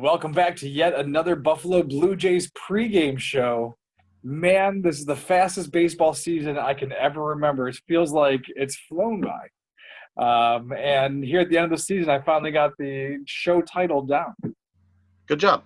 welcome back to yet another Buffalo Blue Jays pregame show. Man, this is the fastest baseball season I can ever remember. It feels like it's flown by. And here at the end of the season, I finally got the show title down. Good job.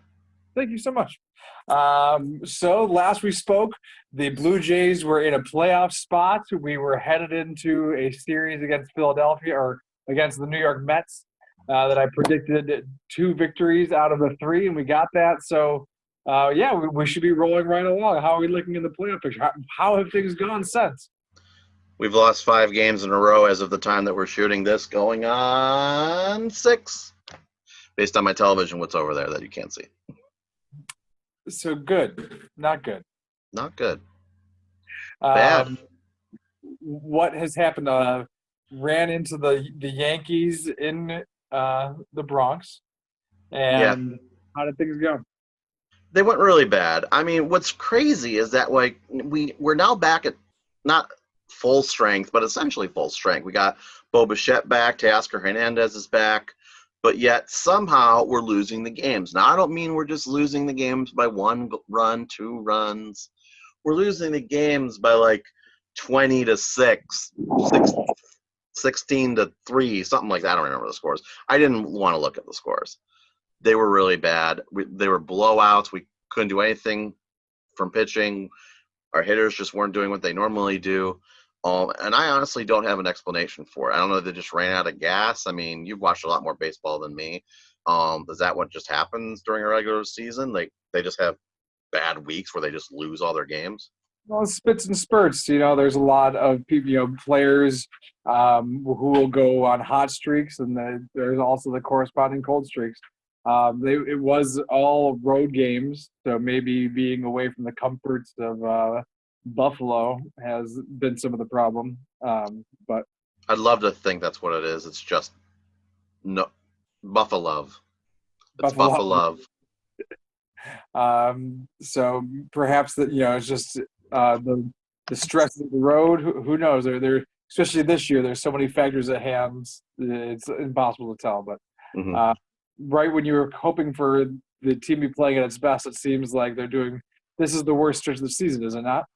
Thank you so much. So last we spoke, the Blue Jays were in a playoff spot. We were headed into a series against Philadelphia or against the New York Mets. That I predicted 2 victories out of the 3, and we got that. So, we should be rolling right along. How are we looking in the playoff picture? How have things gone since? We've lost 5 games in a row as of the time that we're shooting this, going on 6, based on my television, what's over there that you can't see. So good, not good. Not good. Bad. What has happened? Ran into the Yankees in the Bronx, and how did things go? They went really bad. I mean, what's crazy is that we're now back at not full strength, but essentially full strength. We got Bichette back, Teoscar Hernandez is back, but yet somehow we're losing the games. Now, I don't mean we're just losing the games by 1 run, 2 runs. We're losing the games by 20-6, 16-3, something like that. I don't remember the scores. I didn't want to look at the scores. They were really bad. They were blowouts. We couldn't do anything from pitching. Our hitters just weren't doing what they normally do. And I honestly don't have an explanation for it. I don't know if they just ran out of gas. I mean, you've watched a lot more baseball than me. Is that what just happens during a regular season? They just have bad weeks where they just lose all their games? Well, spits and spurts. There's a lot of people, players who will go on hot streaks, and there's also the corresponding cold streaks. It was all road games, so maybe being away from the comforts of Buffalo has been some of the problem. But I'd love to think that's what it is. It's just Buffalove. It's Buffalove. So perhaps that it's just the stress of the road. Who knows? There, especially this year, there's so many factors at hand. It's impossible to tell. But right when you were hoping for the team to be playing at its best, it seems like they're doing. This is the worst stretch of the season, is it not?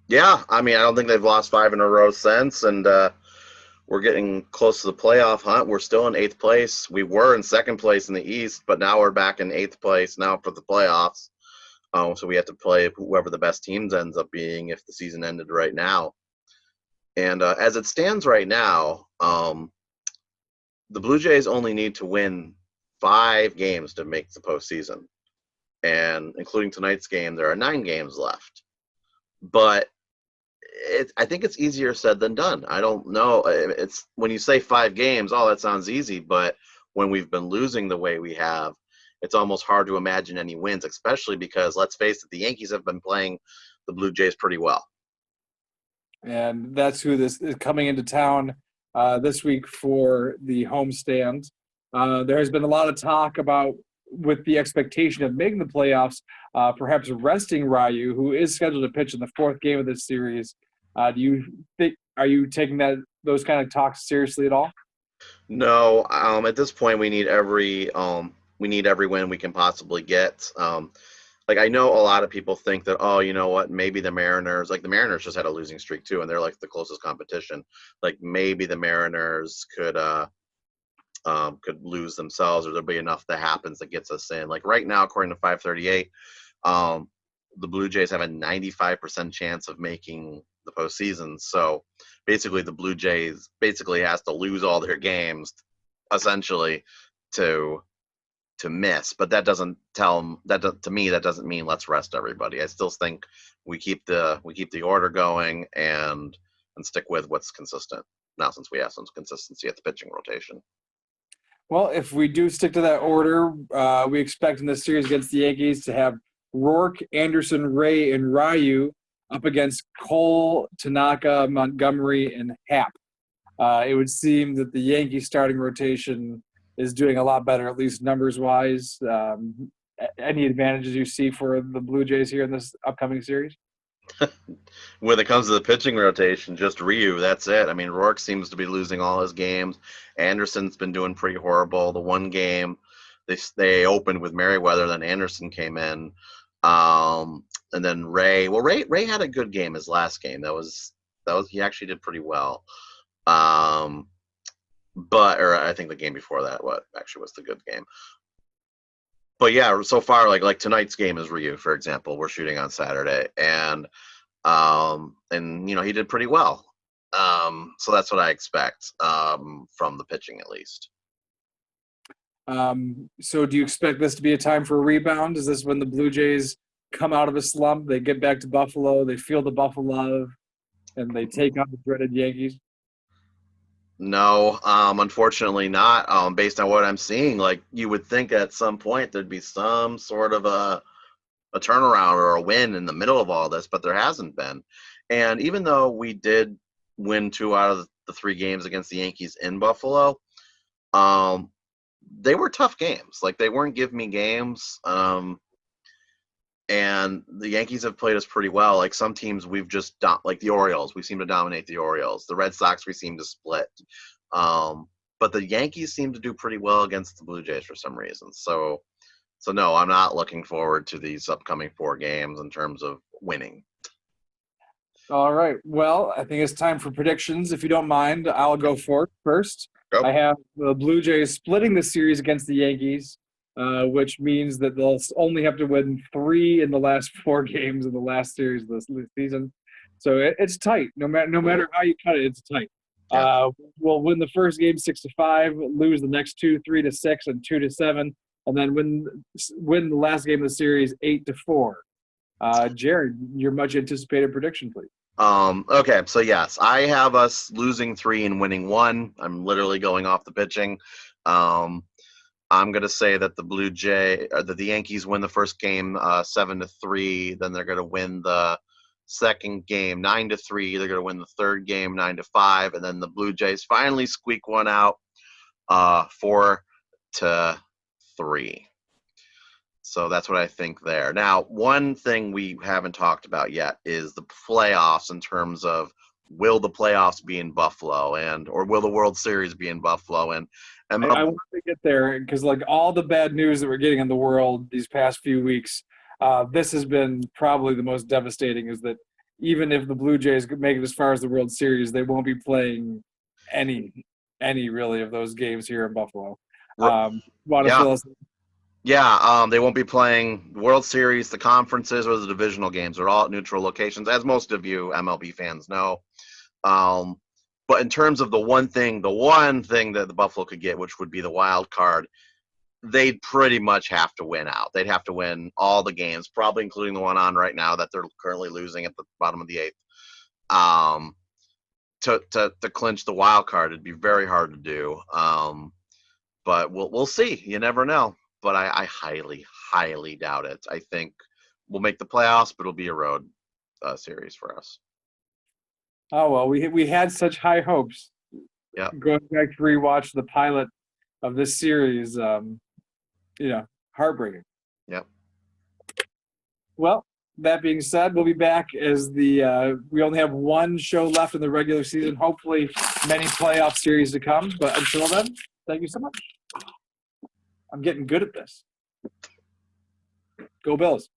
Yeah, I mean, I don't think they've lost 5 in a row since, and we're getting close to the playoff hunt. We're still in 8th place. We were in 2nd place in the East, but now we're back in 8th place now for the playoffs. So we have to play whoever the best teams ends up being if the season ended right now. And as it stands right now, the Blue Jays only need to win 5 games to make the postseason. And including tonight's game, there are 9 games left. But I think it's easier said than done. I don't know. It's when you say 5 games, that sounds easy. But when we've been losing the way we have, it's almost hard to imagine any wins, especially because, let's face it, the Yankees have been playing the Blue Jays pretty well. And that's who this is coming into town this week for the homestand. There has been a lot of talk about, with the expectation of making the playoffs, perhaps resting Ryu, who is scheduled to pitch in the 4th game of this series. Are you taking those kind of talks seriously at all? No. At this point, we need every win we can possibly get. I know a lot of people think that, you know what, maybe the Mariners, the Mariners just had a losing streak too, and they're the closest competition. Maybe the Mariners could lose themselves, or there'll be enough that happens that gets us in. Right now, according to 538, the Blue Jays have a 95% chance of making the postseason. So basically, the Blue Jays has to lose all their games, essentially, to miss. But that doesn't to me, that doesn't mean let's rest everybody. I still think we keep the order going and stick with what's consistent now, since we have some consistency at the pitching rotation. Well, if we do stick to that order, we expect in this series against the Yankees to have Roark, Anderson, Ray, and Ryu up against Cole, Tanaka, Montgomery, and Happ. It would seem that the Yankee starting rotation is doing a lot better, at least numbers-wise. Any advantages you see for the Blue Jays here in this upcoming series? When it comes to the pitching rotation, just Ryu, that's it. I mean, Roark seems to be losing all his games. Anderson's been doing pretty horrible. The one game they opened with Merryweather, then Anderson came in, and then Ray. Well, Ray had a good game his last game. That was he actually did pretty well. But I think the game before that, what actually was the good game. But yeah, so far like tonight's game is Ryu, for example. We're shooting on Saturday, and he did pretty well. So that's what I expect from the pitching at least. So do you expect this to be a time for a rebound? Is this when the Blue Jays come out of a slump, they get back to Buffalo, they feel the Buffalove, and they take on the dreaded Yankees? No, unfortunately not. Based on what I'm seeing, like you would think at some point there'd be some sort of a turnaround or a win in the middle of all this, but there hasn't been. And even though we did win 2 out of the 3 games against the Yankees in Buffalo, they were tough games. Like they weren't give me games. And the Yankees have played us pretty well. Like some teams we've just like the Orioles, we seem to dominate the Orioles. The Red Sox we seem to split. But the Yankees seem to do pretty well against the Blue Jays for some reason. So no, I'm not looking forward to these upcoming 4 games in terms of winning. All right. Well, I think it's time for predictions. If you don't mind, I'll go first. Go. I have the Blue Jays splitting the series against the Yankees, which means that they'll only have to win 3 in the last 4 games in the last series of this season. So it's tight. No matter how you cut it, it's tight. Yeah. We'll win the first game 6-5, lose the next 2 3-6 and 2-7, and then win the last game of the series 8-4. Jared, your much anticipated prediction, please. Okay, so yes, I have us losing 3 and winning 1. I'm literally going off the pitching. I'm gonna say that the Yankees win the first game 7-3. Then they're gonna win the second game 9-3. They're gonna win the third game 9-5, and then the Blue Jays finally squeak one out 4-3. So that's what I think there. Now, one thing we haven't talked about yet is the playoffs in terms of will the playoffs be in Buffalo or will the World Series be in Buffalo? And I want to get there because like all the bad news that we're getting in the world these past few weeks, this has been probably the most devastating is that even if the Blue Jays make it as far as the World Series, they won't be playing any really of those games here in Buffalo. Want to fill us in? Yeah, they won't be playing the World Series, the conferences, or the divisional games. They're all at neutral locations, as most of you MLB fans know. But in terms of the one thing that the Buffalo could get, which would be the wild card, they'd pretty much have to win out. They'd have to win all the games, probably including the one on right now that they're currently losing at the bottom of the 8th. To clinch the wild card, it'd be very hard to do. But we'll see. You never know. But I highly, highly doubt it. I think we'll make the playoffs, but it'll be a road series for us. Oh, well, we had such high hopes. Yeah. Going back to rewatch the pilot of this series, heartbreaking. Yep. Well, that being said, we'll be back as we only have one show left in the regular season. Hopefully, many playoff series to come. But until then, thank you so much. I'm getting good at this. Go Bills.